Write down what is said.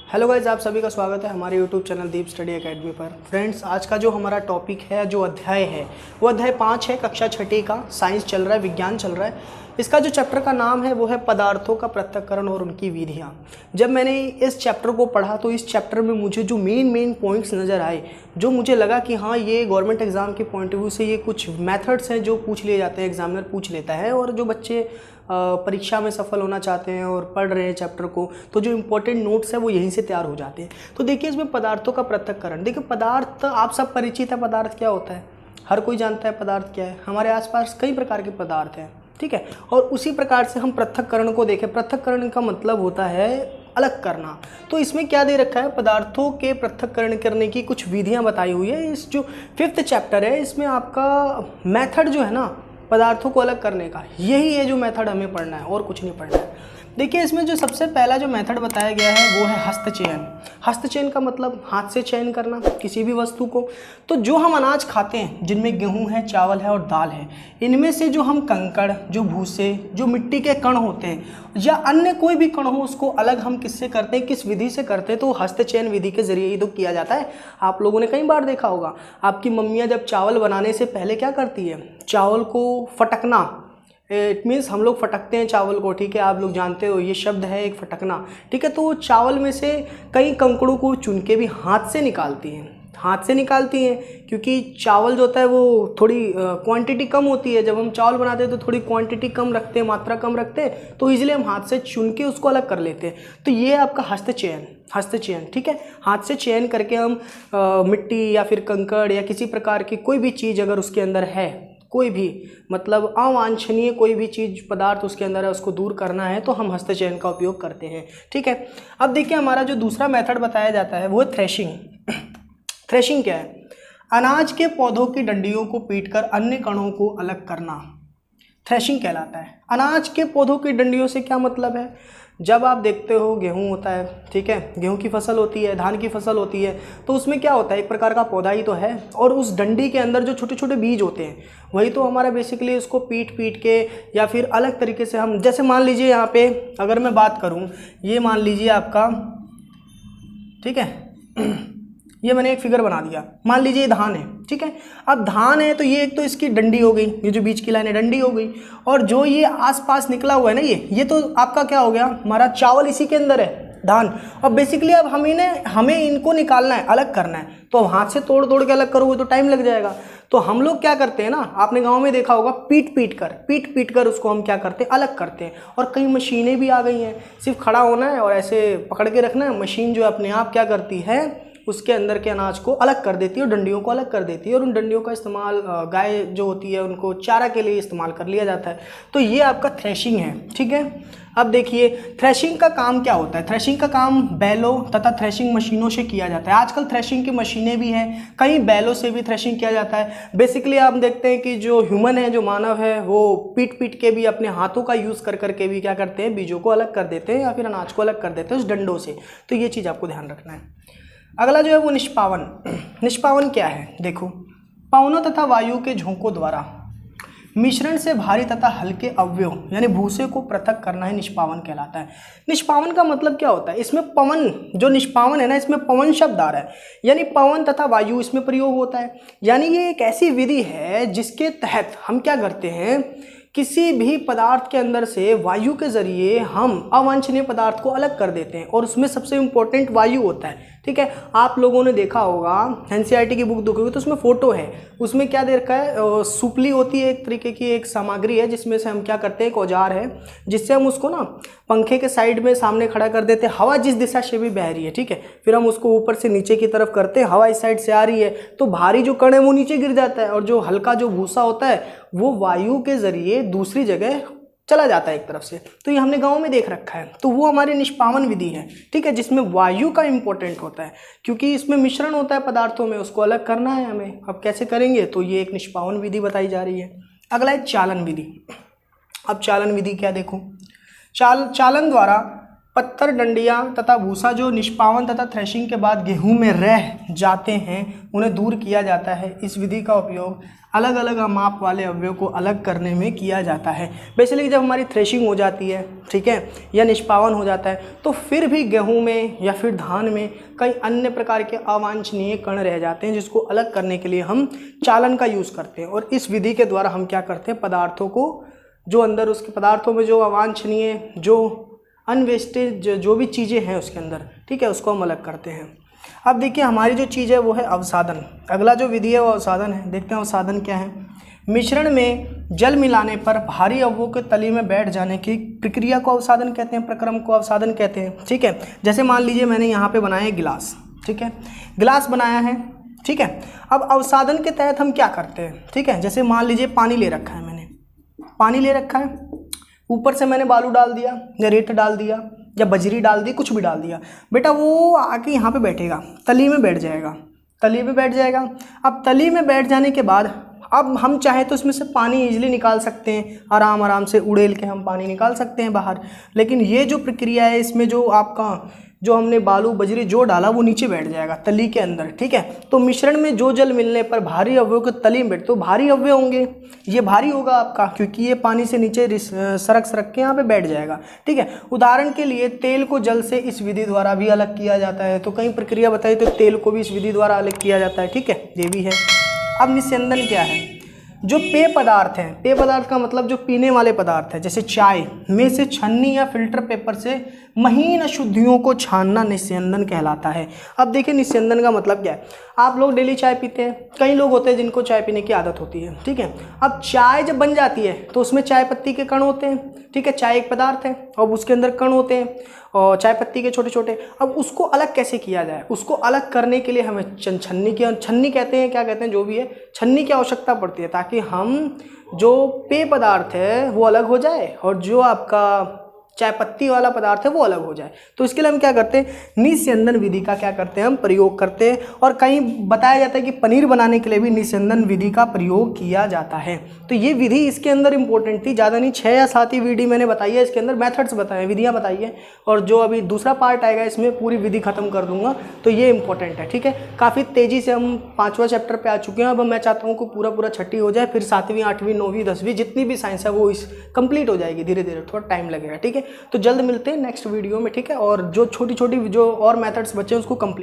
Hello guys, आप सभी का स्वागत है हमारे यूट्यूब चैनल दीप स्टडी एकेडमी पर। फ्रेंड्स, आज का जो हमारा टॉपिक है, जो अध्याय है, वो अध्याय 5 है, कक्षा 6 का। साइंस चल रहा है, विज्ञान चल रहा है। इसका जो चैप्टर का नाम है वो है पदार्थों का पृथक्करण और उनकी विधियाँ। जब मैंने इस चैप्टर को पढ़ा तो इस चैप्टर में मुझे जो मेन पॉइंट्स नज़र आए, जो मुझे लगा कि हाँ, ये गवर्नमेंट एग्ज़ाम के पॉइंट ऑफ व्यू से ये कुछ मेथड्स हैं जो पूछ लिए जाते हैं, एग्जामिनर पूछ लेता है। और जो बच्चे परीक्षा में सफल होना चाहते हैं और पढ़ रहे हैं चैप्टर को, तो जो इंपॉर्टेंट नोट्स है वो यहीं से तैयार हो जाते हैं। तो देखिए, इसमें पदार्थों का पृथक्करण। देखिए, पदार्थ आप सब परिचित है, पदार्थ क्या होता है, हर कोई जानता है पदार्थ क्या है। हमारे आसपास कई प्रकार के पदार्थ हैं, ठीक है। और उसी प्रकार से हम पृथक्करण को देखें। पृथक्करण का मतलब होता है अलग करना। तो इसमें क्या दे रखा है, पदार्थों के पृथक्करण करने की कुछ विधियाँ बताई हुई है। इस जो 5th चैप्टर है, इसमें आपका मेथड जो है ना पदार्थों को अलग करने का, यही है जो मेथड हमें पढ़ना है, और कुछ नहीं पढ़ना है। देखिए, इसमें जो सबसे पहला जो मेथड बताया गया है वो है हस्तचयन। हस्तचयन का मतलब हाथ से चयन करना किसी भी वस्तु को। तो जो हम अनाज खाते हैं, जिनमें गेहूं है, चावल है और दाल है, इनमें से जो हम कंकड़, जो भूसे, जो मिट्टी के कण होते हैं या अन्य कोई भी कण हो, उसको अलग हम किससे करते हैं, किस विधि से करते हैं, तो हस्तचयन विधि के जरिए ही तो किया जाता है। आप लोगों ने कई बार देखा होगा, आपकी मम्मियाँ जब चावल बनाने से पहले क्या करती है, चावल को फटकना, इट मीन्स हम लोग फटकते हैं चावल को, ठीक है। आप लोग जानते हो ये शब्द है एक, फटकना, ठीक है। तो चावल में से कई कंकड़ों को चुन के भी हाथ से निकालती हैं, हाथ से निकालती हैं, क्योंकि चावल जो होता है वो थोड़ी क्वांटिटी कम होती है। जब हम चावल बनाते हैं तो थोड़ी क्वांटिटी कम रखते हैं, मात्रा कम रखते हैं, तो इसलिए हम हाथ से चुन के उसको अलग कर लेते हैं। तो ये आपका हस्तचयन, ठीक है। हाथ से चयन करके हम मिट्टी या फिर कंकड़ या किसी प्रकार की कोई भी चीज़ अगर उसके अंदर है, कोई भी मतलब अवांछनीय कोई भी चीज़ पदार्थ उसके अंदर है, उसको दूर करना है, तो हम हस्तचयन का उपयोग करते हैं, ठीक है। अब देखिए, हमारा जो दूसरा मेथड बताया जाता है वो है थ्रेशिंग। थ्रेशिंग क्या है, अनाज के पौधों की डंडियों को पीटकर अन्य कणों को अलग करना, थ्रेशिंग कहलाता है। अनाज के पौधों की डंडियों से क्या मतलब है, जब आप देखते हो गेहूं होता है, ठीक है, गेहूं की फसल होती है, धान की फसल होती है, तो उसमें क्या होता है, एक प्रकार का पौधा ही तो है, और उस डंडी के अंदर जो छोटे छोटे बीज होते हैं, वही तो हमारा बेसिकली उसको पीट के या फिर अलग तरीके से हम, जैसे मान लीजिए यहाँ पे अगर मैं बात करूँ, ये मान लीजिए आपका, ठीक है, ये मैंने एक फिगर बना दिया, मान लीजिए ये धान है, ठीक है। अब धान है तो ये एक तो इसकी डंडी हो गई, ये जो बीच की लाइन है डंडी हो गई, और जो ये आसपास निकला हुआ है ना, ये तो आपका क्या हो गया, हमारा चावल इसी के अंदर है, धान। और बेसिकली अब हमें इनको निकालना है, अलग करना है, तो हाथ से तोड़ के अलग करोगे तो टाइम लग जाएगा। तो हम लोग क्या करते हैं ना, आपने गाँव में देखा होगा, पीट कर उसको हम क्या करते हैं, अलग करते हैं। और कई मशीनें भी आ गई हैं, सिर्फ खड़ा होना है और ऐसे पकड़ के रखना है, मशीन जो अपने आप क्या करती है, उसके अंदर के अनाज को अलग कर देती है और डंडियों को अलग कर देती है। और उन डंडियों का इस्तेमाल गाय जो होती है उनको चारा के लिए इस्तेमाल कर लिया जाता है। तो ये आपका थ्रेशिंग है, ठीक है। अब देखिए, थ्रेशिंग का काम क्या होता है। थ्रेशिंग का काम बैलों तथा थ्रेशिंग मशीनों से किया जाता है। आजकल थ्रेशिंग की मशीनें भी हैं, कई बैलों से भी थ्रेशिंग किया जाता है। बेसिकली आप देखते हैं कि जो ह्यूमन है, जो मानव है, वो पीट के भी अपने हाथों का यूज़ कर भी क्या करते हैं, बीजों को अलग कर देते हैं या फिर अनाज को अलग कर देते हैं उस डंडों से। तो ये चीज़ आपको ध्यान रखना है। अगला जो है वो निष्पावन। निष्पावन क्या है, देखो, पवनों तथा वायु के झोंकों द्वारा मिश्रण से भारी तथा हल्के अवयव यानी भूसे को पृथक करना ही निष्पावन कहलाता है। निष्पावन का मतलब क्या होता है, इसमें पवन, जो निष्पावन है ना, इसमें पवन शब्द आ रहा है, यानी पवन तथा वायु इसमें प्रयोग होता है। यानी ये एक ऐसी विधि है जिसके तहत हम क्या करते हैं, किसी भी पदार्थ के अंदर से वायु के जरिए हम अवांछनीय पदार्थ को अलग कर देते हैं, और उसमें सबसे इंपॉर्टेंट वायु होता है, ठीक है। आप लोगों ने देखा होगा, एनसीईआरटी की बुक देखोगे तो उसमें फोटो है, उसमें क्या दे रखा है, सुपली होती है, एक तरीके की एक सामग्री है जिसमें से हम क्या करते हैं, एक औजार है जिससे हम उसको ना पंखे के साइड में सामने खड़ा कर देते हैं। हवा जिस दिशा से भी बह रही है, ठीक है, फिर हम उसको ऊपर से नीचे की तरफ करते हैं, हवा इस साइड से आ रही है तो भारी जो कण है वो नीचे गिर जाता है, और जो हल्का जो भूसा होता है वो वायु के जरिए दूसरी जगह चला जाता है एक तरफ से। तो ये हमने गांव में देख रखा है। तो वो हमारी निष्पावन विधि है, ठीक है, जिसमें वायु का इंपॉर्टेंट होता है, क्योंकि इसमें मिश्रण होता है पदार्थों में, उसको अलग करना है हमें। अब कैसे करेंगे, तो ये एक निष्पावन विधि बताई जा रही है। अगला है चालन विधि। अब चालन विधि क्या, देखो, चालन द्वारा पत्थर, डंडियाँ तथा भूसा जो निष्पावन तथा थ्रेशिंग के बाद गेहूं में रह जाते हैं, उन्हें दूर किया जाता है। इस विधि का उपयोग अलग अलग माप वाले अवयव को अलग करने में किया जाता है। बेसिकली जब हमारी थ्रेशिंग हो जाती है, ठीक है, या निष्पावन हो जाता है, तो फिर भी गेहूं में या फिर धान में कई अन्य प्रकार के अवांछनीय कण रह जाते हैं, जिसको अलग करने के लिए हम चालन का यूज़ करते हैं। और इस विधि के द्वारा हम क्या करते हैं, पदार्थों को जो अंदर उसके पदार्थों में जो अवांछनीय, जो अनवेस्टेज जो भी चीज़ें हैं उसके अंदर, ठीक है, उसको हम अलग करते हैं। अब देखिए हमारी जो चीज़ है वो है अवसादन। अगला जो विधि है वो अवसादन है। देखते हैं अवसादन क्या है। मिश्रण में जल मिलाने पर भारी अवयवों के तली में बैठ जाने की प्रक्रिया को अवसादन कहते हैं, प्रक्रम को अवसादन कहते हैं, ठीक है। जैसे मान लीजिए मैंने यहाँ पे बनाया है गिलास, ठीक है, गिलास बनाया है, ठीक है। अब अवसादन के तहत हम क्या करते हैं, ठीक है, जैसे मान लीजिए पानी ले रखा है, मैंने पानी ले रखा है, ऊपर से मैंने बालू डाल दिया या रेत डाल दिया या बजरी डाल दी, कुछ भी डाल दिया, बेटा वो आके यहाँ पे बैठेगा, तली में बैठ जाएगा, तली में बैठ जाएगा। अब तली में बैठ जाने के बाद अब हम चाहे तो इसमें से पानी इजीली निकाल सकते हैं, आराम आराम से उड़ेल के हम पानी निकाल सकते हैं बाहर। लेकिन ये जो प्रक्रिया है, इसमें जो आपका जो हमने बालू बजरी जो डाला वो नीचे बैठ जाएगा तली के अंदर, ठीक है। तो मिश्रण में जो जल मिलने पर भारी अवयव के तली में बैठ, तो भारी अवयव होंगे, ये भारी होगा आपका, क्योंकि ये पानी से नीचे सरक के यहाँ पे बैठ जाएगा, ठीक है। उदाहरण के लिए तेल को जल से इस विधि द्वारा भी अलग किया जाता है। तो कई प्रक्रिया बताई, तो तेल को भी इस विधि द्वारा अलग किया जाता है, ठीक है, ये भी है। अब निस्यंदन क्या है, जो पेय पदार्थ हैं, पेय पदार्थ का मतलब जो पीने वाले पदार्थ है, जैसे चाय में से छन्नी या फिल्टर पेपर से महीन अशुद्धियों को छानना निस्यंदन कहलाता है। अब देखिए निस्यंदन का मतलब क्या है। आप लोग डेली चाय पीते हैं, कई लोग होते हैं जिनको चाय पीने की आदत होती है, ठीक है। अब चाय जब बन जाती है तो उसमें चाय पत्ती के कण होते हैं, ठीक है, चाय एक पदार्थ है और उसके अंदर कण होते हैं और चाय पत्ती के छोटे छोटे। अब उसको अलग कैसे किया जाए, उसको अलग करने के लिए हमें छन्नी कहते हैं, क्या कहते हैं, जो भी है, छन्नी की आवश्यकता पड़ती है, ताकि हम जो पेय पदार्थ है वो अलग हो जाए और जो आपका चाय पत्ती वाला पदार्थ है वो अलग हो जाए। तो इसके लिए हम क्या करते हैं, निस्यंदन विधि का क्या करते हैं, हम प्रयोग करते हैं। और कहीं बताया जाता है कि पनीर बनाने के लिए भी निस्यंदन विधि का प्रयोग किया जाता है। तो ये विधि इसके अंदर इंपॉर्टेंट थी, ज़्यादा नहीं, 6 या 7 ही विधि मैंने बताई है, इसके अंदर मेथड्स बताए, विधियाँ बताई है। और जो अभी दूसरा पार्ट आएगा इसमें पूरी विधि खत्म कर दूंगा, तो ये इंपॉर्टेंट है, ठीक है। काफ़ी तेज़ी से हम 5वां चैप्टर पर आ चुके हैं। अब मैं चाहता हूँ कि पूरा छठी हो जाए, फिर 7वीं 8वीं 9वीं 10वीं जितनी भी साइंस है वो इस कंप्लीट हो जाएगी धीरे धीरे, थोड़ा टाइम लगेगा, ठीक है। तो जल्द मिलते हैं नेक्स्ट वीडियो में, ठीक है। और जो छोटी छोटी जो और मेथड्स बचे हैं उसको कंप्लीट